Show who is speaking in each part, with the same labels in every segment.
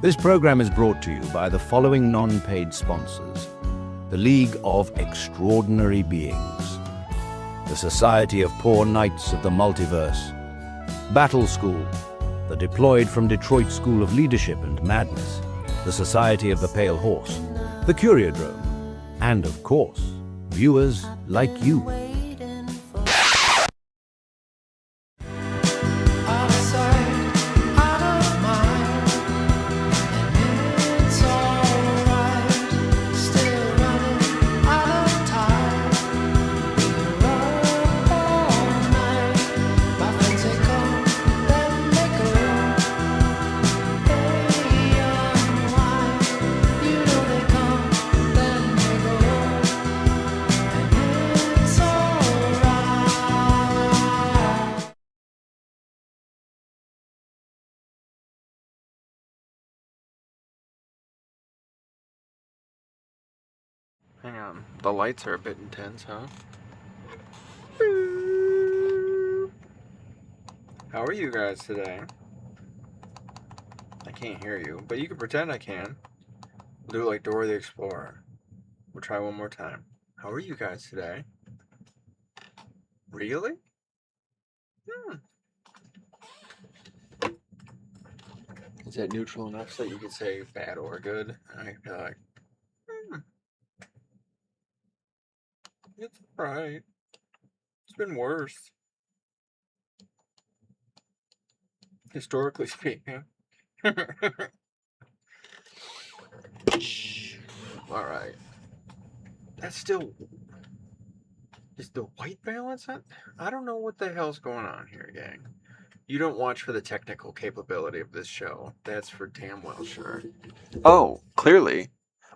Speaker 1: This program is brought to you by the following non-paid sponsors: the League of Extraordinary Beings, the Society of Poor Knights of the Multiverse, Battle School, the deployed from Detroit School of Leadership and Madness, the Society of the Pale Horse, the Curiodrome, and of course, viewers like you.
Speaker 2: Hang on, the lights are a bit intense, huh? How are you guys today? I can't hear you, but you can pretend I can. We'll do it like Dora the Explorer. We'll try one more time. How are you guys today? Really? Is that neutral enough so that you could say bad or good? I feel like, it's alright. It's been worse. Historically speaking. Alright. That's still... Is the white balance on? I don't know what the hell's going on here, gang. You don't watch for the technical capability of this show. That's for damn well sure. Oh, clearly.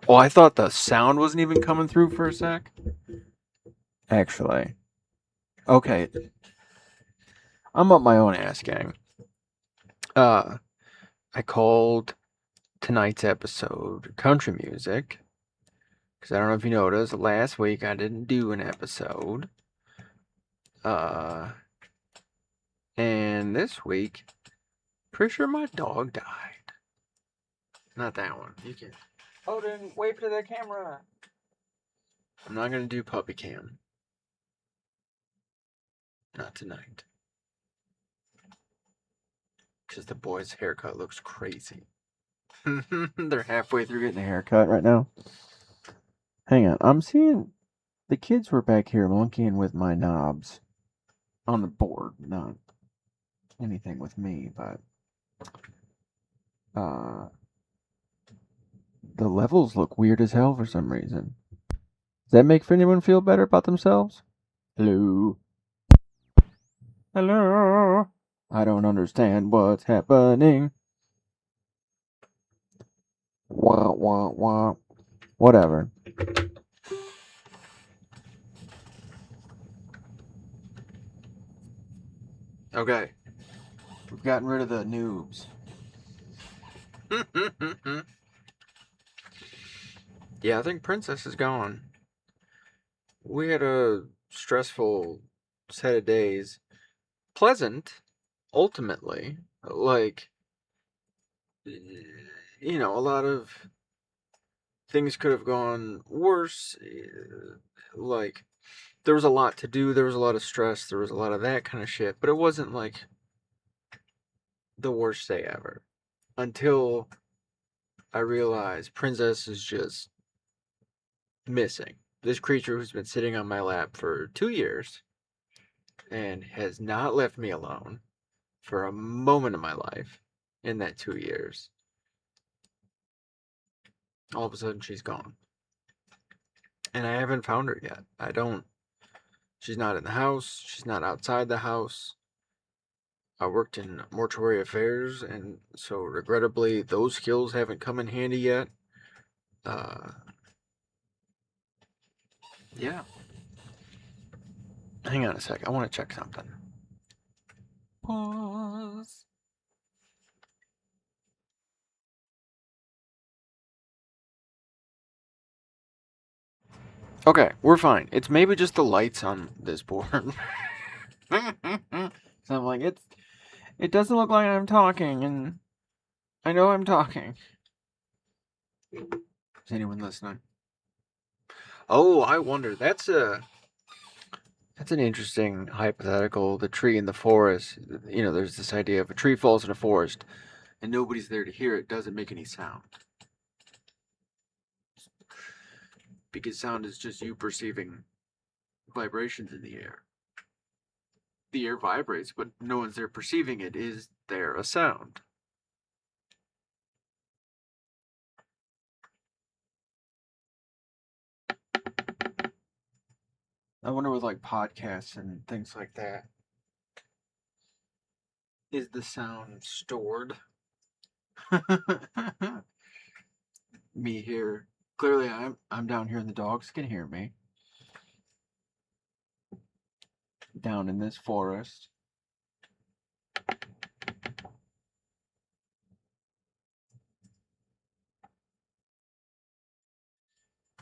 Speaker 2: Well, I thought the sound wasn't even coming through for a sec. Actually. Okay. I'm up my own ass, gang. I called tonight's episode Country Music. Because I don't know if you noticed, last week I didn't do an episode. And this week, pretty sure my dog died. Not that one. You can. Odin, wave to the camera. I'm not gonna do puppy cam. Not tonight. Because the boy's haircut looks crazy. They're halfway through getting a haircut right now. Hang on, I'm seeing the kids were back here monkeying with my knobs on the board, not anything with me, but the levels look weird as hell for some reason. Does that make anyone feel better about themselves? Hello? Hello? I don't understand what's happening. Wah, wah, wah. Whatever. Okay. We've gotten rid of the noobs. Yeah, I think Princess is gone. We had a stressful set of days. Pleasant, ultimately. Like, you know, a lot of things could have gone worse. Like, there was a lot to do, there was a lot of stress, there was a lot of that kind of shit, but it wasn't like the worst day ever. Until I realized Princess is just missing. This creature who's been sitting on my lap for 2 years and has not left me alone for a moment of my life in that 2 years. All of a sudden she's gone. And I haven't found her yet. She's not in the house. She's not outside the house. I worked in mortuary affairs, and so regrettably those skills haven't come in handy yet. Yeah. Hang on a sec. I want to check something. Pause. Okay, we're fine. It's maybe just the lights on this board. So I'm like, it doesn't look like I'm talking, and I know I'm talking. Is anyone listening? Oh, I wonder. That's an interesting hypothetical. The tree in the forest. You know, there's this idea of a tree falls in a forest and nobody's there to hear it. Doesn't make any sound because sound is just you perceiving vibrations in the air. The air vibrates, but no one's there perceiving it. Is there a sound? I wonder with like podcasts and things like that. Is the sound stored? Me here. Clearly I'm down here and the dogs can hear me. Down in this forest.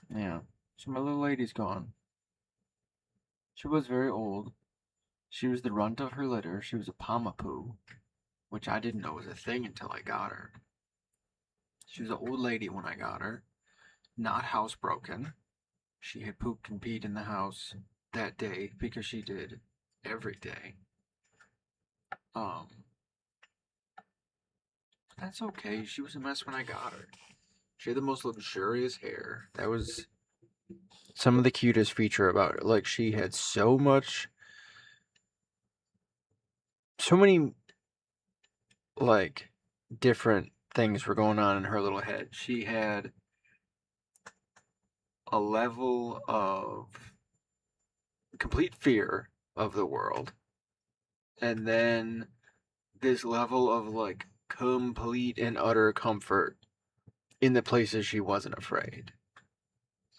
Speaker 2: Yeah. So my little lady's gone. She was very old. She was the runt of her litter. She was a Pamapoo, which I didn't know was a thing until I got her. She was an old lady when I got her, not housebroken. She had pooped and peed in the house that day because she did every day. Um, that's okay. She was a mess when I got her. She had the most luxurious hair. That was some of the cutest feature about her. Like she had so many like different things were going on in her little head. She had a level of complete fear of the world, and then this level of like complete and utter comfort in the places she wasn't afraid.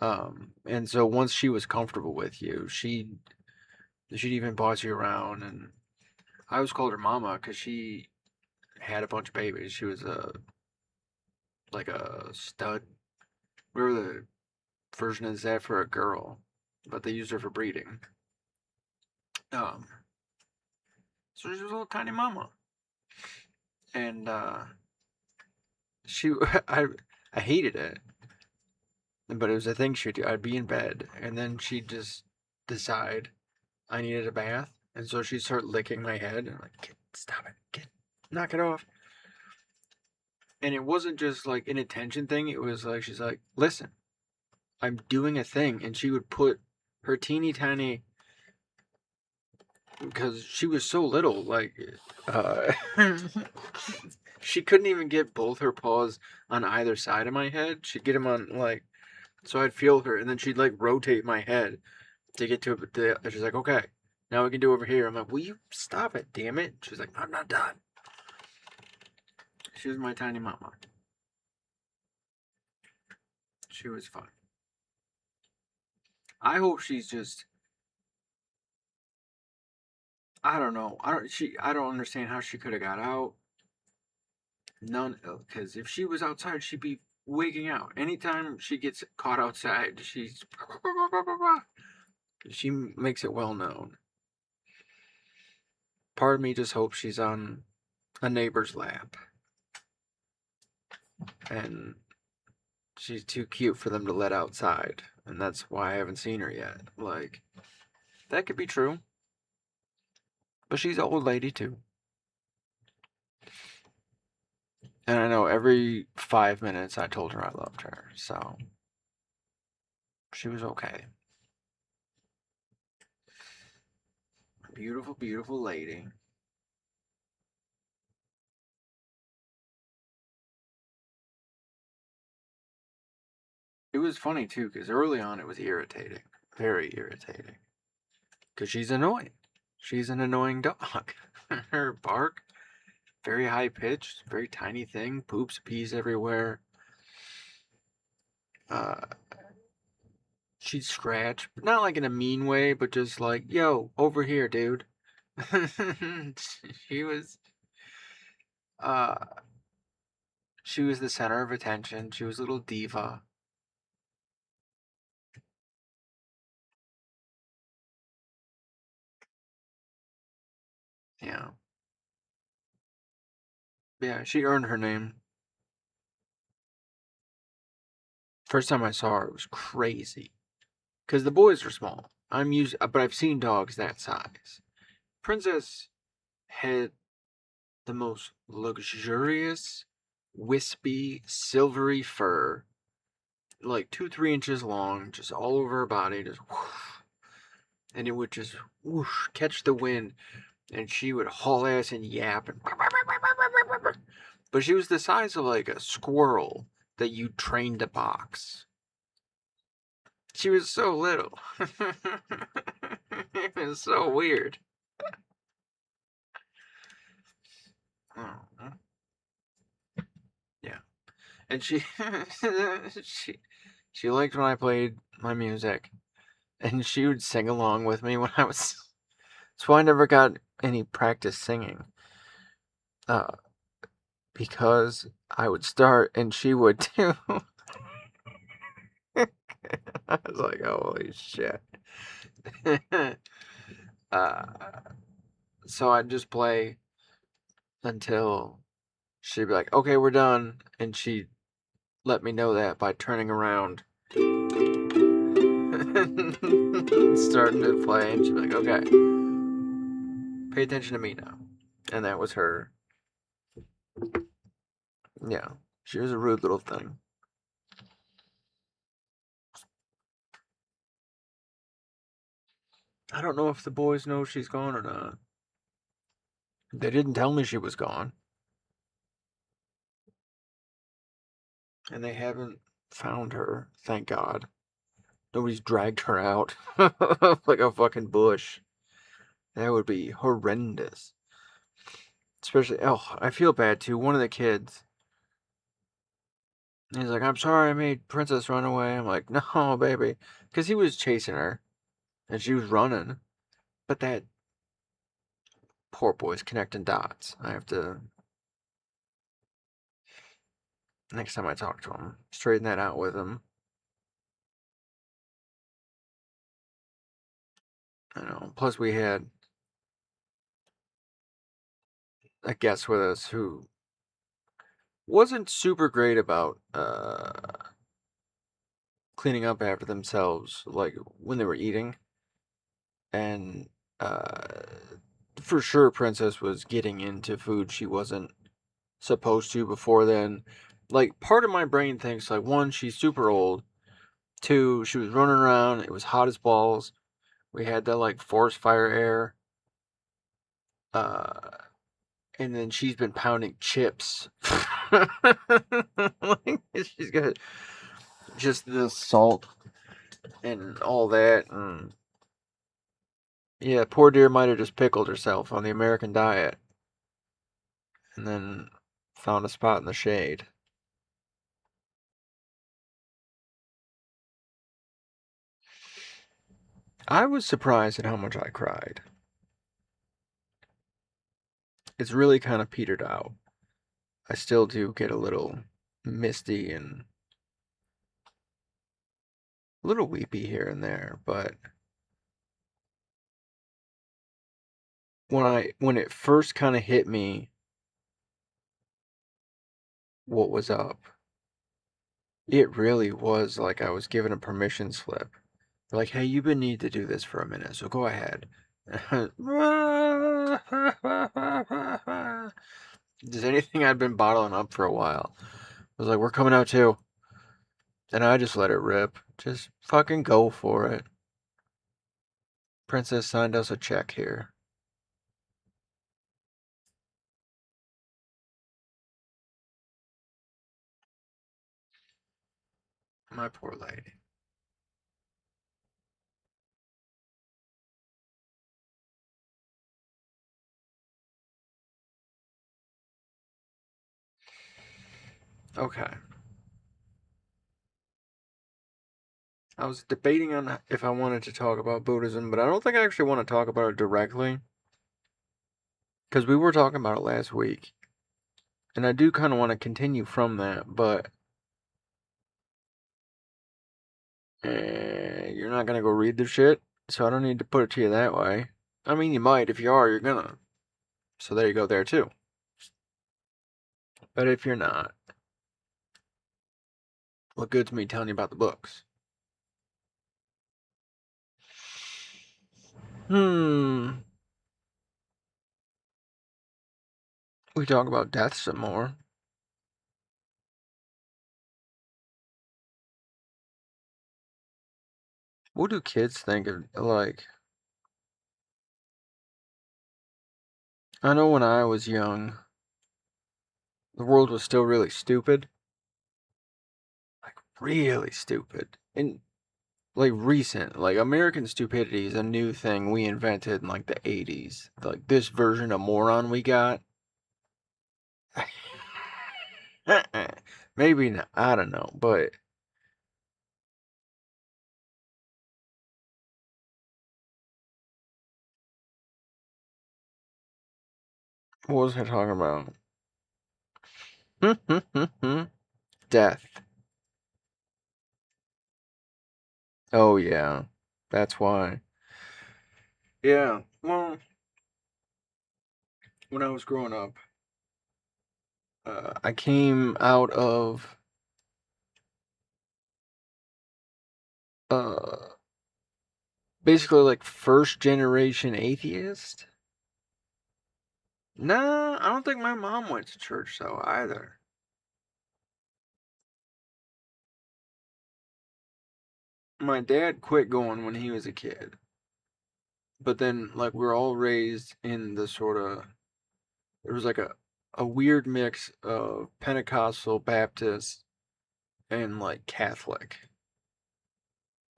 Speaker 2: And so once she was comfortable with you, she'd even boss you around, and I always called her mama because she had a bunch of babies. She was like a stud. Whatever the version is that for a girl, but they used her for breeding. Um, so she was a little tiny mama, and she I hated it, but it was a thing she'd do. I'd be in bed, and then she'd just decide I needed a bath, and so she'd start licking my head, and I'm like, "Kid, stop it, kid, knock it off." And it wasn't just like an attention thing. It was like she's like, "Listen, I'm doing a thing," and she would put her teeny tiny, because she was so little, like, uh, she couldn't even get both her paws on either side of my head. She'd get them on, like, so I'd feel her, and then she'd, like, rotate my head to get to it. But she's like, okay, now we can do over here. I'm like, will you stop it, damn it? She's like, I'm not done. She was my tiny mama. She was fun. I hope she's just, I don't know. I don't understand how she could have got out. None, because if she was outside, she'd be wigging out. Anytime she gets caught outside, she makes it well known. Part of me just hopes she's on a neighbor's lap, and she's too cute for them to let outside, and that's why I haven't seen her yet. Like, that could be true, but she's an old lady too. And I know every 5 minutes I told her I loved her, so she was okay. Beautiful, beautiful lady. It was funny too, because early on it was irritating, very irritating, because she's annoying. She's an annoying dog. Her bark, very high pitched, very tiny thing, poops, pees everywhere. Uh, she'd scratch, but not like in a mean way, but just like, yo, over here, dude. she was, uh, she was the center of attention. She was a little diva. Yeah, yeah. She earned her name. First time I saw her, it was crazy. Because the boys are small. But I've seen dogs that size. Princess had the most luxurious, wispy, silvery fur, like 2-3 inches long, just all over her body, just whoosh, and it would just whoosh, catch the wind, and she would haul ass and yap, and but she was the size of like a squirrel that you trained to box. She was so little. It was so weird. Oh, yeah. And she she liked when I played my music, and she would sing along with me when I was. So I never got any practice singing, uh, because I would start and she would too. I was like, holy shit. uh, so I'd just play until she'd be like, okay, we're done, and she'd let me know that by turning around. Starting to play, and she'd be like, okay, pay attention to me now. And that was her. Yeah, she was a rude little thing. I don't know if the boys know she's gone or not. They didn't tell me she was gone. And they haven't found her, thank God. Nobody's dragged her out like a fucking bush. That would be horrendous. Especially, oh, I feel bad too. One of the kids, he's like, I'm sorry I made Princess run away. I'm like, no, baby. Because he was chasing her and she was running. But that poor boy's connecting dots. I have to, next time I talk to him, straighten that out with him. I know. Plus, we had a guest with us who wasn't super great about cleaning up after themselves, like when they were eating. And uh, for sure, Princess was getting into food she wasn't supposed to before then. Like, part of my brain thinks, like, one, she's super old. Two, she was running around. It was hot as balls. We had that, like, forest fire air. Uh, and then she's been pounding chips. Like, she's got just the salt and all that. And yeah, poor dear might have just pickled herself on the American diet and then found a spot in the shade. I was surprised at how much I cried. It's really kind of petered out. I still do get a little misty and a little weepy here and there, but when it first kind of hit me what was up, it really was like I was given a permission slip. Like, hey, you've been needing to do this for a minute, so go ahead. Just anything I'd been bottling up for a while. I was like, we're coming out too. And I just let it rip. Just fucking go for it. Princess signed us a check here. My poor lady. Okay. I was debating on if I wanted to talk about Buddhism, but I don't think I actually want to talk about it directly. Because we were talking about it last week. And I do kind of want to continue from that, but you're not going to go read the shit, so I don't need to put it to you that way. I mean, you might. If you are, you're gonna. So there you go there, too. But if you're not, what good's me telling you about the books? We talk about death some more. What do kids think of, like... I know when I was young, the world was still really stupid. Like, really stupid. And, like, recent. Like, American stupidity is a new thing we invented in, like, the 80s. Like, this version of moron we got. Maybe not. I don't know. But... what was I talking about? Death. Oh, yeah. That's why. Yeah. Well, when I was growing up, I came out of uh, basically like first generation atheist. Nah, I don't think my mom went to church though either. My dad quit going when he was a kid. But then like we're all raised in the sort of, there was like a weird mix of Pentecostal, Baptist, and like Catholic.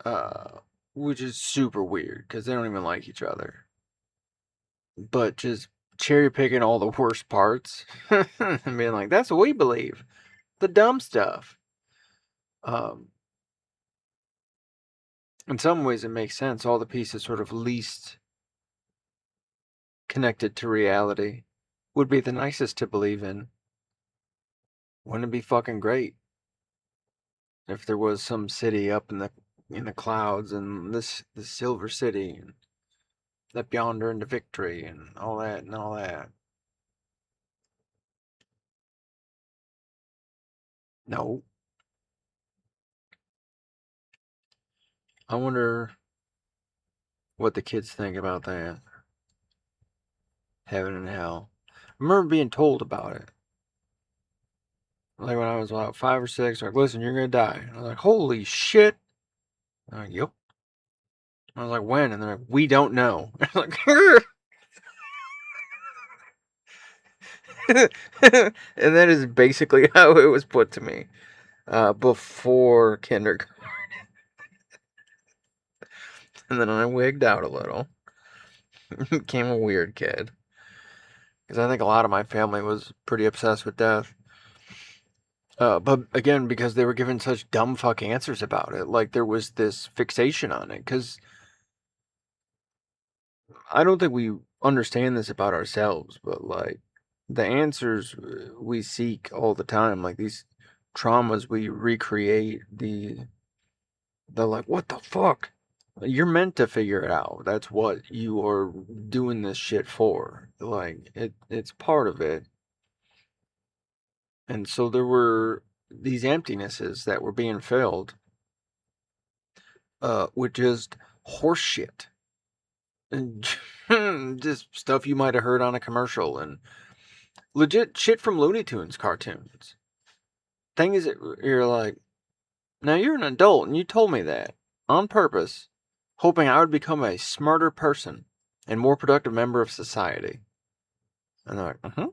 Speaker 2: Uh which is super weird because they don't even like each other. But just cherry picking all the worst parts and being like, that's what we believe. The dumb stuff. Um in some ways it makes sense. All the pieces sort of least connected to reality would be the nicest to believe in. Wouldn't it be fucking great if there was some city up in the clouds and this silver city and up yonder into victory and all that and all that? No. I wonder what the kids think about that. Heaven and hell. I remember being told about it. Like when I was about 5 or 6, like, listen, you're gonna die. And I was like, holy shit. I'm like, yep. I was like, when? And they're like, we don't know. I was like, and that is basically how it was put to me before kindergarten. And then I wigged out a little. Became a weird kid. Because I think a lot of my family was pretty obsessed with death. But again, because they were given such dumb fuck answers about it. Like there was this fixation on it. Because I don't think we understand this about ourselves, but like the answers we seek all the time, like these traumas we recreate, the like, what the fuck? You're meant to figure it out. That's what you are doing this shit for. Like it's part of it. And so there were these emptinesses that were being filled with just horse shit. And just stuff you might have heard on a commercial and legit shit from Looney Tunes cartoons. Thing is, you're like, now you're an adult and you told me that on purpose, hoping I would become a smarter person and more productive member of society. And they're like,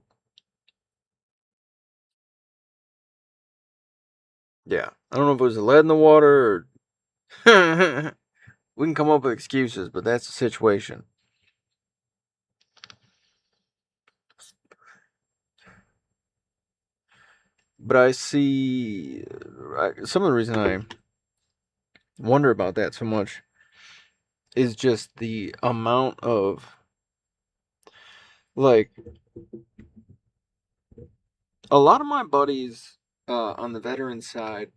Speaker 2: yeah. I don't know if it was the lead in the water or we can come up with excuses, but that's the situation. But I see some of the reason I wonder about that so much is just the amount of like a lot of my buddies on the veteran side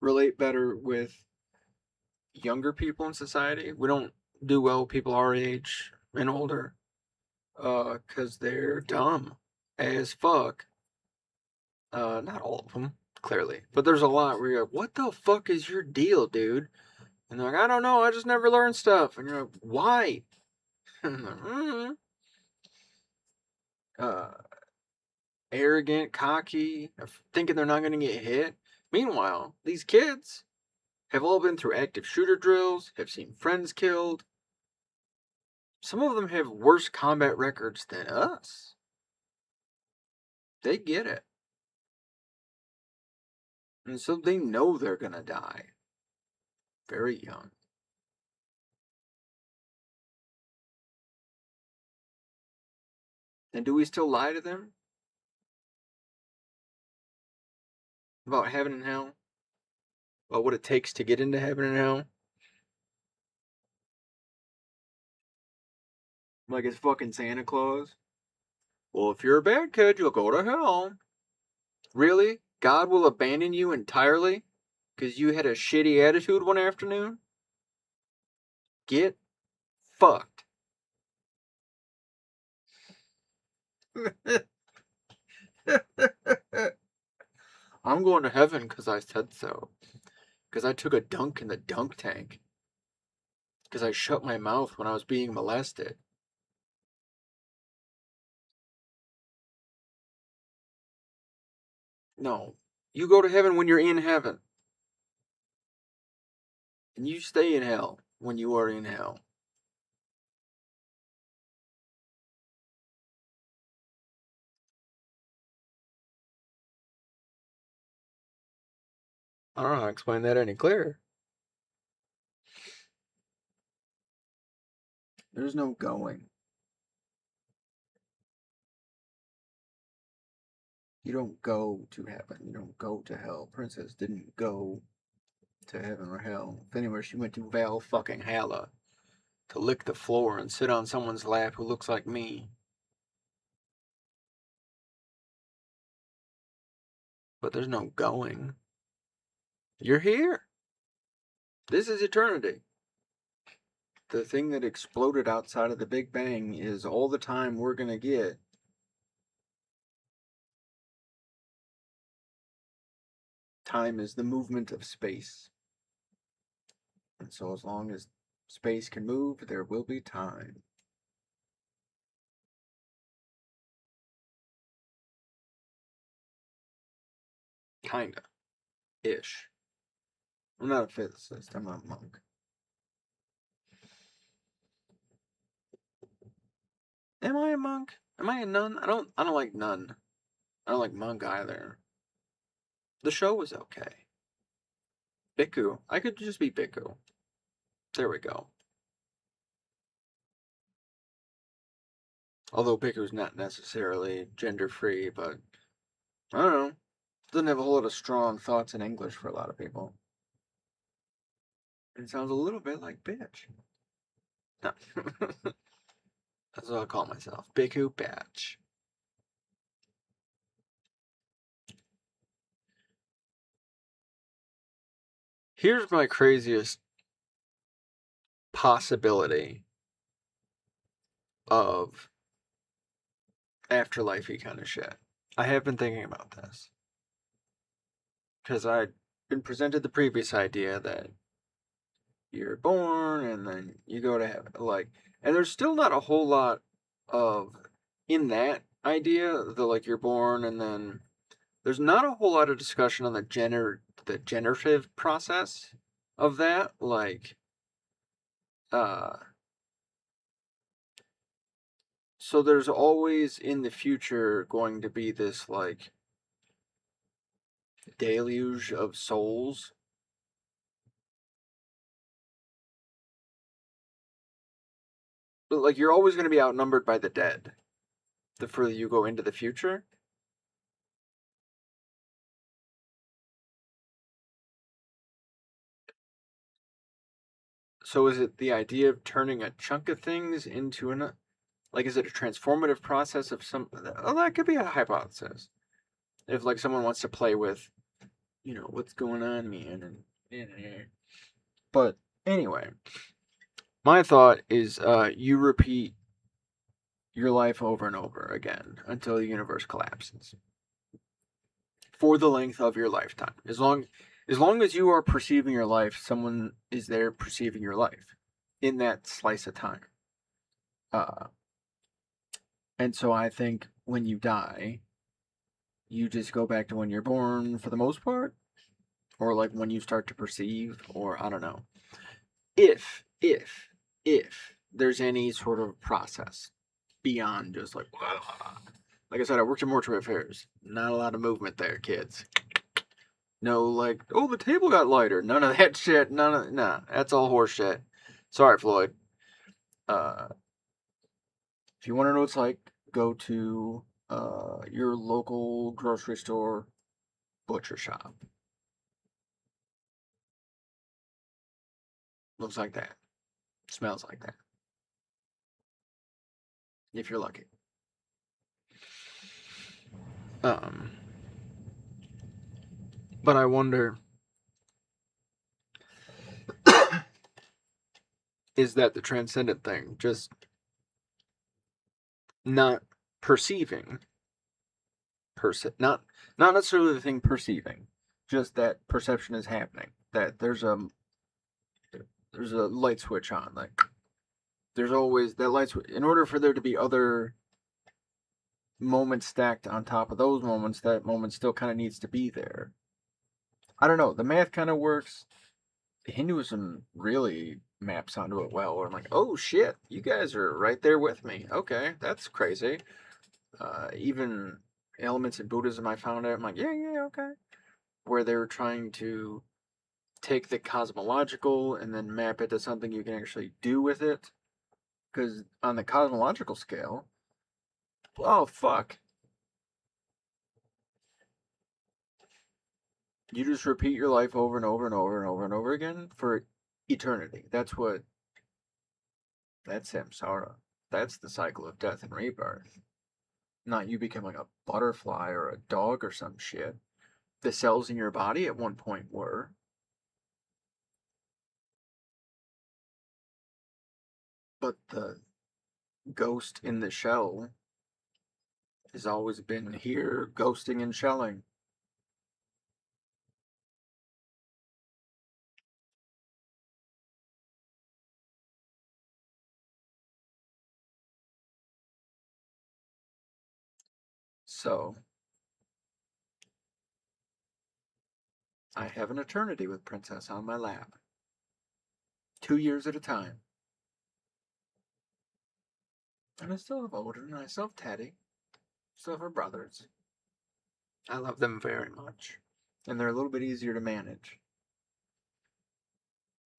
Speaker 2: relate better with younger people in society. We don't do well with people our age and older because they're dumb as fuck. Not all of them, clearly. But there's a lot where you're like, what the fuck is your deal, dude? And they're like, I don't know, I just never learned stuff. And you're like, why? And they're like, arrogant, cocky, thinking they're not going to get hit. Meanwhile, these kids have all been through active shooter drills, have seen friends killed. Some of them have worse combat records than us. They get it. And so they know they're going to die very young. And do we still lie to them about heaven and hell? About what it takes to get into heaven and hell? Like it's fucking Santa Claus? Well, if you're a bad kid, you'll go to hell. Really? God will abandon you entirely? Because you had a shitty attitude one afternoon? Get fucked. I'm going to heaven because I said so. Because I took a dunk in the dunk tank. Because I shut my mouth when I was being molested. No. You go to heaven when you're in heaven. And you stay in hell when you are in hell. I don't know how to explain that any clearer. There's no going. You don't go to heaven. You don't go to hell. Princess didn't go to heaven or hell. If anywhere, she went to Val fucking Halla to lick the floor and sit on someone's lap who looks like me. But there's no going. You're here. This is eternity. The thing that exploded outside of the Big Bang is all the time we're gonna get. Time is the movement of space. And so as long as space can move, there will be time. Kinda. Ish. I'm not a physicist, I'm not a monk. Am I a monk? Am I a nun? I don't like nun. I don't like monk either. The show was okay. Bhikkhu. I could just be Bhikkhu. There we go. Although Bhikkhu's not necessarily gender free, but I don't know. Doesn't have a whole lot of strong thoughts in English for a lot of people. It sounds a little bit like bitch. No. That's what I call myself. Bhikkhu Batch. Here's my craziest possibility of afterlife-y kind of shit. I have been thinking about this. Because I'd been presented the previous idea that you're born and then you go to heaven. Like, and there's still not a whole lot of in that idea, the like you're born and then there's not a whole lot of discussion on the generative process of that. Like, so there's always in the future going to be this like deluge of souls. But like you're always going to be outnumbered by the dead the further you go into the future. So is it the idea of turning a chunk of things into an like is it a transformative process of some oh that could be a hypothesis. If like someone wants to play with, you know, what's going on, man, and but anyway, my thought is you repeat your life over and over again until the universe collapses. for the length of your lifetime. As long as you are perceiving your life, someone is there perceiving your life in that slice of time. And so I think when you die, you just go back to when you're born for the most part, or like when you start to perceive, or I don't know. If there's any sort of process beyond just like I said, I worked in mortuary affairs. Not a lot of movement there, kids. No, like, oh, the table got lighter. None of that shit. Nah, that's all horse shit. Sorry, Floyd. If you want to know what it's like, go to your local grocery store, butcher shop. Looks like that. Smells like that. If you're lucky. But I wonder, is that the transcendent thing? Just not perceiving, not necessarily the thing perceiving, just that perception is happening. That there's a light switch on. Like there's always that light switch. In order for there to be other moments stacked on top of those moments, that moment still kind of needs to be there. I don't know. The math kind of works. Hinduism really maps onto it well. Where I'm like, oh shit, you guys are right there with me. Okay, that's crazy. Even elements in Buddhism, I found out. I'm like, yeah, okay. Where they were trying to take the cosmological and then map it to something you can actually do with it. Because on the cosmological scale, oh fuck, you just repeat your life over and over and over and over and over again for eternity. That's samsara. That's the cycle of death and rebirth. Not you becoming a butterfly or a dog or some shit. The cells in your body at one point were. But the ghost in the shell has always been here, ghosting and shelling. So, I have an eternity with Princess on my lap. 2 years at a time. And I still have Odin, and I still have Teddy. Still have her brothers. I love them very much. And they're a little bit easier to manage.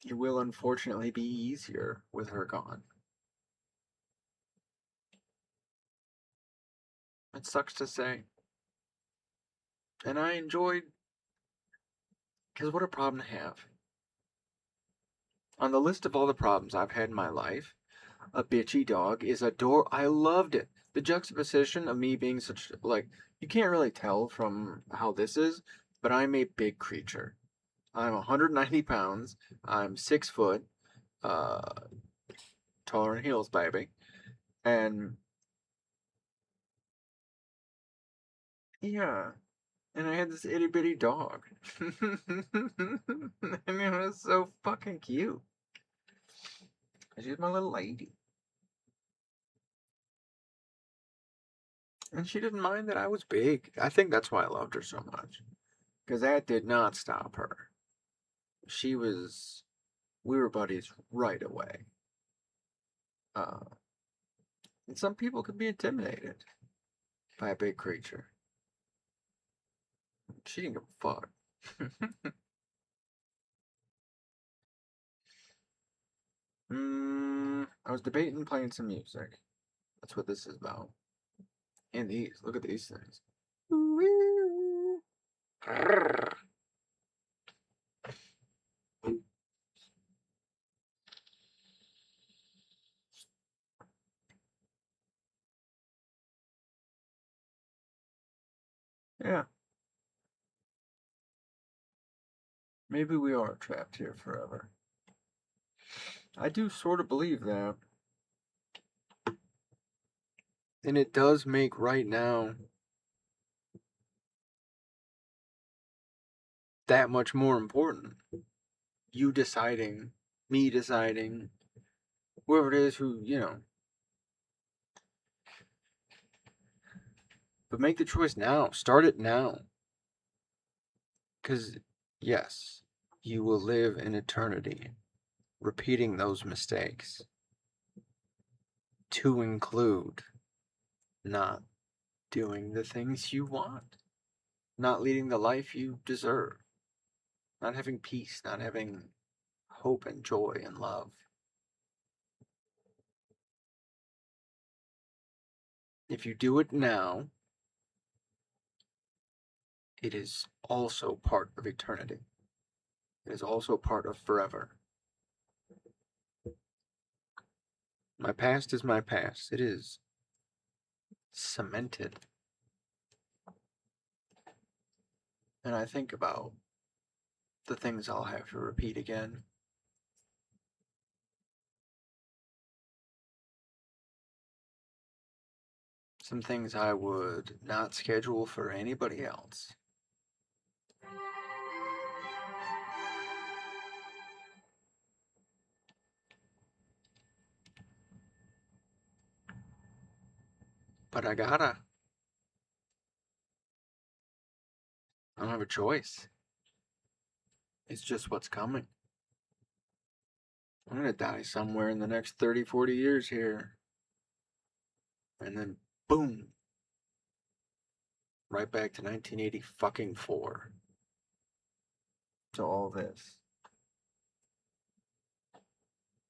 Speaker 2: It will unfortunately be easier with her gone. It sucks to say. And I enjoyed, because what a problem to have. On the list of all the problems I've had in my life, a bitchy dog is I loved it. The juxtaposition of me being such, like, you can't really tell from how this is, but I'm a big creature. I'm 190 pounds. I'm 6 foot. Uh, taller than heels, baby. And, yeah. And I had this itty bitty dog. And it was so fucking cute. She's my little lady. And she didn't mind that I was big. I think that's why I loved her so much. Because that did not stop her. We were buddies right away. And some people could be intimidated by a big creature. She didn't give a fuck. I was debating playing some music. That's what this is about. And these, look at these things. Yeah. Maybe we are trapped here forever. I do sort of believe that. And it does make right now that much more important. You deciding, me deciding, whoever it is who, but make the choice now. Start it now. Because, yes, you will live in eternity repeating those mistakes, to include not doing the things you want, not leading the life you deserve, not having peace, not having hope and joy and love. If you do it now, it is also part of eternity. It is also part of forever. My past is my past. It is cemented. And I think about the things I'll have to repeat again. Some things I would not schedule for anybody else. But I gotta. I don't have a choice. It's just what's coming. I'm gonna die somewhere in the next 30, 40 years here. And then, boom. Right back to 1980 fucking 4. To all this.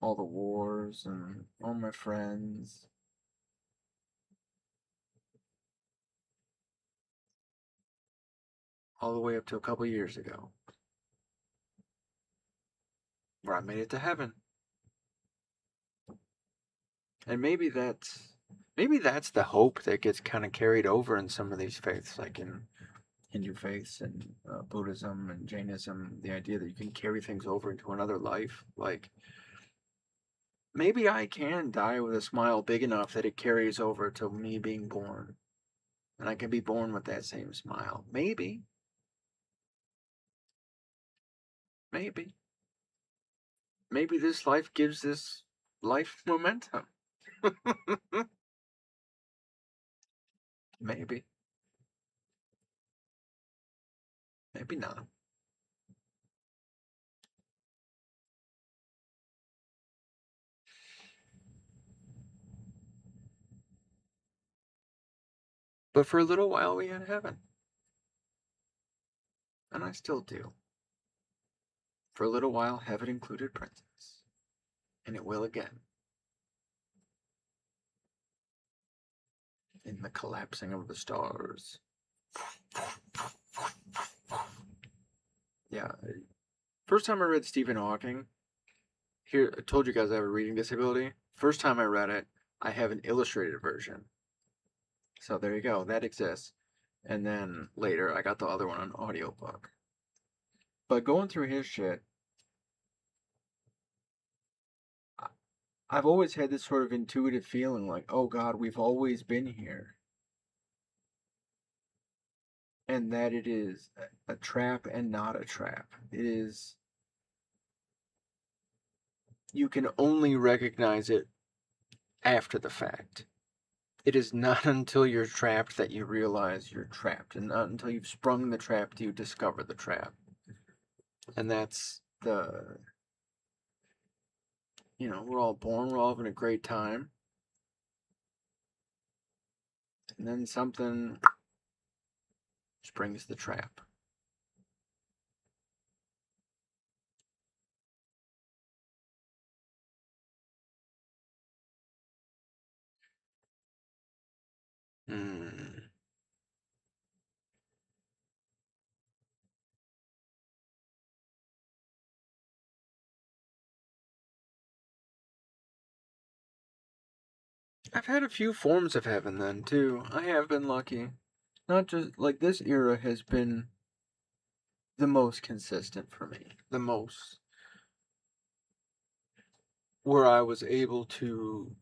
Speaker 2: All the wars and all my friends. All the way up to a couple years ago. Where I made it to heaven. And maybe that's the hope that gets kind of carried over in some of these faiths, like in Hindu faiths and Buddhism and Jainism, the idea that you can carry things over into another life. Like, maybe I can die with a smile big enough that it carries over to me being born. And I can be born with that same smile. Maybe. Maybe. Maybe this life gives this life momentum. Maybe. Maybe not. But for a little while we had heaven. And I still do. For a little while heaven included princes. And it will again. In the collapsing of the stars. Yeah. First time I read Stephen Hawking, here, I told you guys I have a reading disability. First time I read it, I have an illustrated version. So there you go, that exists. And then later, I got the other one on audiobook. But going through his shit, I've always had this sort of intuitive feeling like, oh God, we've always been here. And that it is a trap and not a trap. It is. You can only recognize it after the fact. It is not until you're trapped that you realize you're trapped, and not until you've sprung the trap do you discover the trap. And that's the. We're all born, we're all having a great time. And then something springs the trap. Hmm. I've had a few forms of heaven then, too. I have been lucky. Not just, like, this era has been the most consistent for me. The most. Where I was able to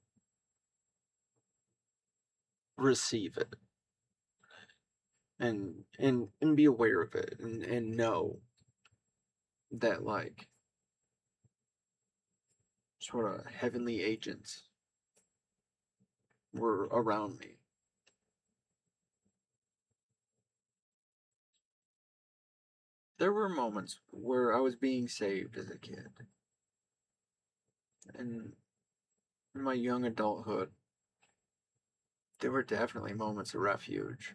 Speaker 2: receive it. And be aware of it and know that like sort of heavenly agents were around me. There were moments where I was being saved as a kid. And in my young adulthood, there were definitely moments of refuge.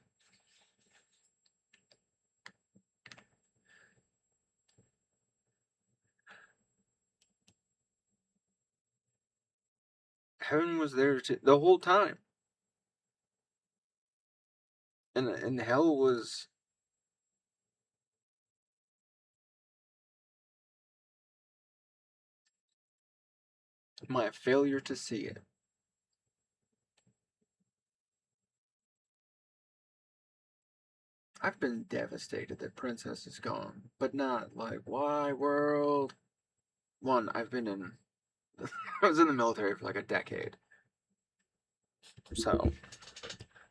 Speaker 2: Heaven was there the whole time. And hell was my failure to see it. I've been devastated that Princess is gone, but not like, why world? One, I've been in I was in the military for like a decade. So,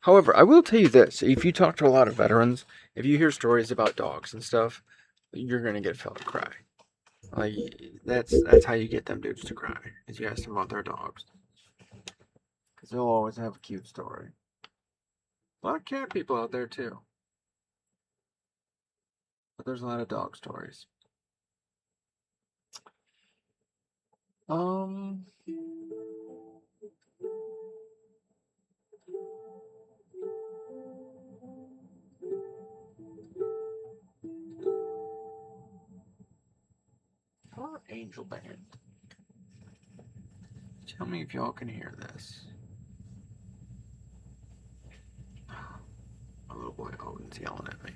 Speaker 2: however, I will tell you this: if you talk to a lot of veterans, if you hear stories about dogs and stuff, you're gonna get felt to cry. Like that's how you get them dudes to cry, is you ask them about their dogs, because they'll always have a cute story. A lot of cat people out there too, but there's a lot of dog stories. Um, our angel band. Tell me if y'all can hear this. My little boy Owen's yelling at me.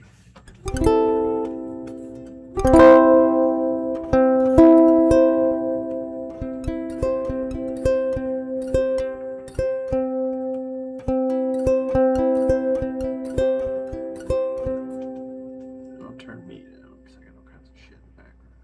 Speaker 2: I'll turn me down because I got all kinds of shit in the background.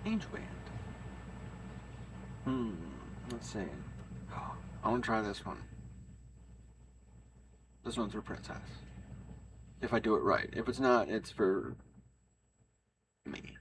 Speaker 2: Angel band. Let's see. I want to try this one. This one's for Princess. If I do it right. If it's not, it's for me.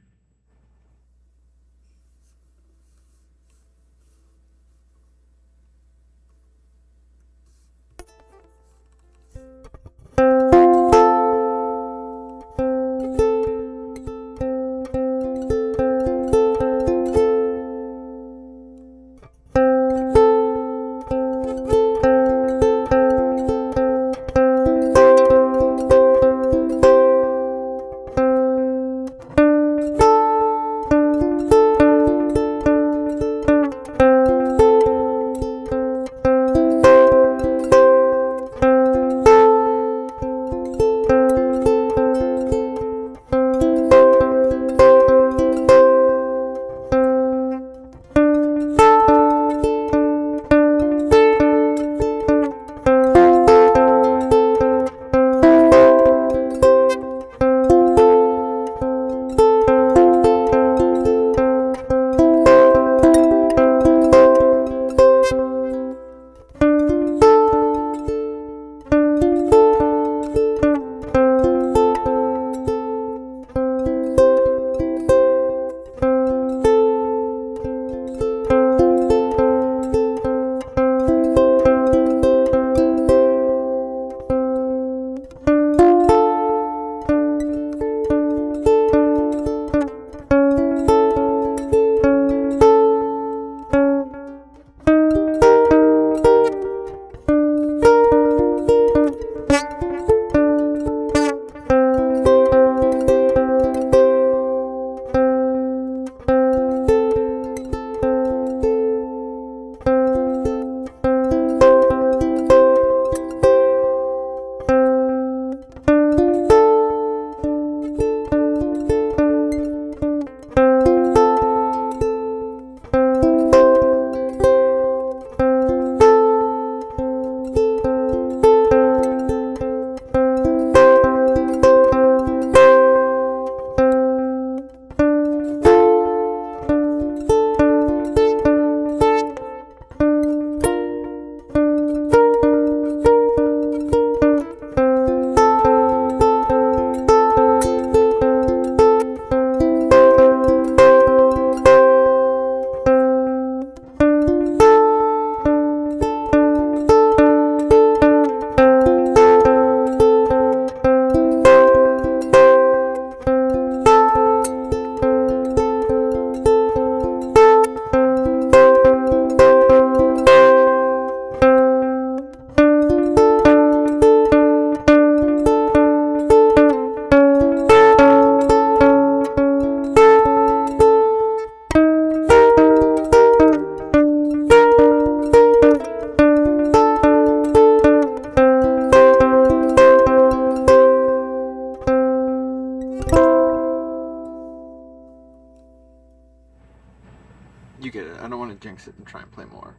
Speaker 2: You get it. I don't want to jinx it and try and play more.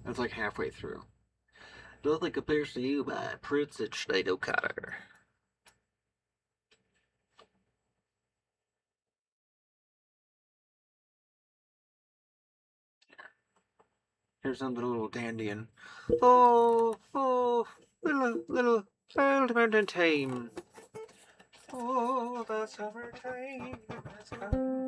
Speaker 2: That's like halfway through. Nothing compares to you by Princess Sinead O'Connor. Here's something a little dandian. Oh, little mountain tame. Oh, the summertime has come.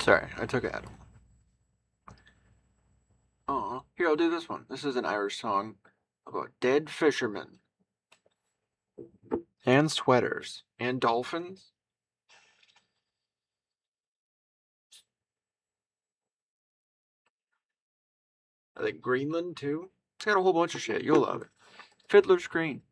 Speaker 2: Sorry, I took Adam. Oh, here, I'll do this one. This is an Irish song about dead fishermen. And sweaters. And dolphins. I think Greenland, too. It's got a whole bunch of shit. You'll love it. Fiddler's Green.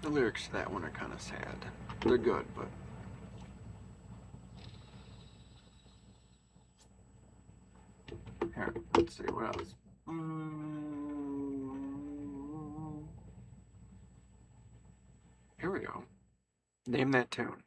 Speaker 2: The lyrics to that one are kind of sad. They're good, but... Here, let's see, what else? Here we go. Name that tune.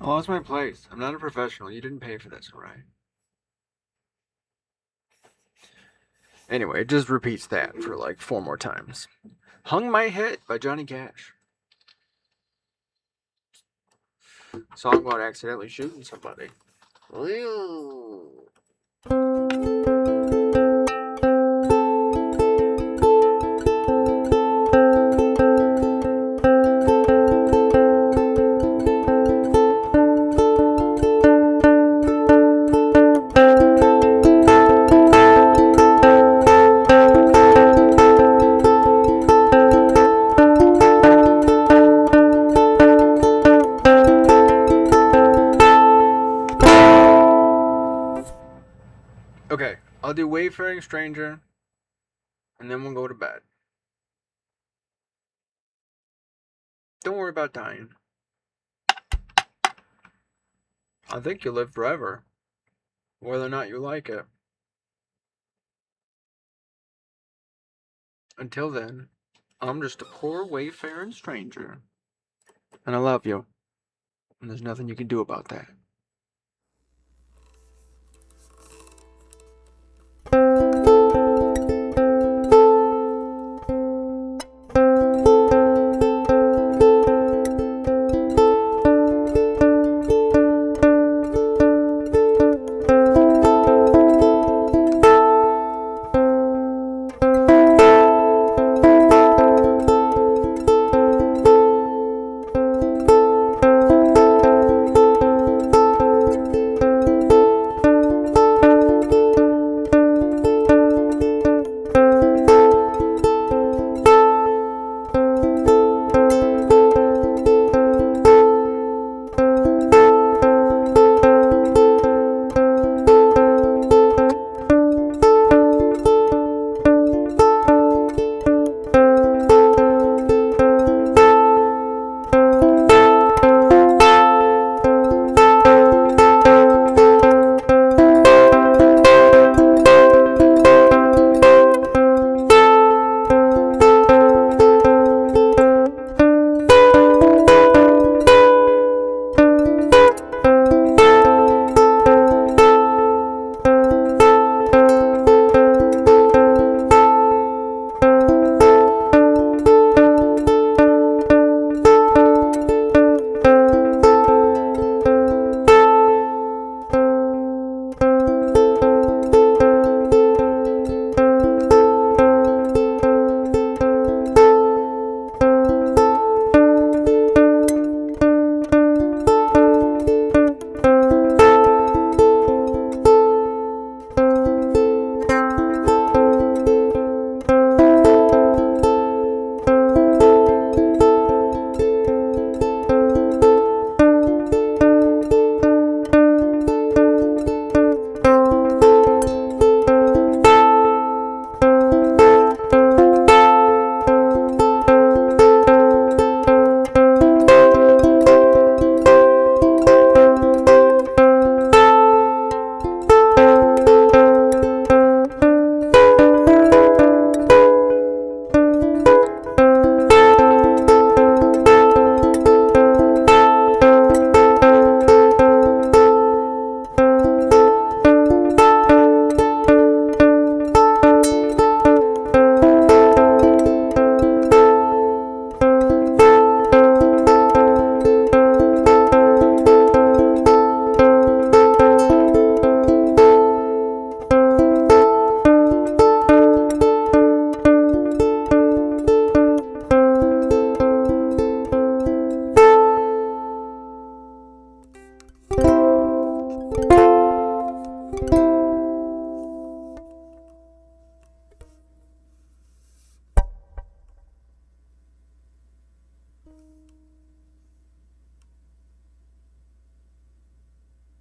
Speaker 2: I lost my place. I'm not a professional. You didn't pay for this, alright? Anyway, it just repeats that for like 4 more times. Hung My Head by Johnny Cash. Song about accidentally shooting somebody. Okay, I'll do Wayfaring Stranger, and then we'll go to bed. Don't worry about dying. I think you'll live forever, whether or not you like it. Until then, I'm just a poor wayfaring stranger. And I love you. And there's nothing you can do about that.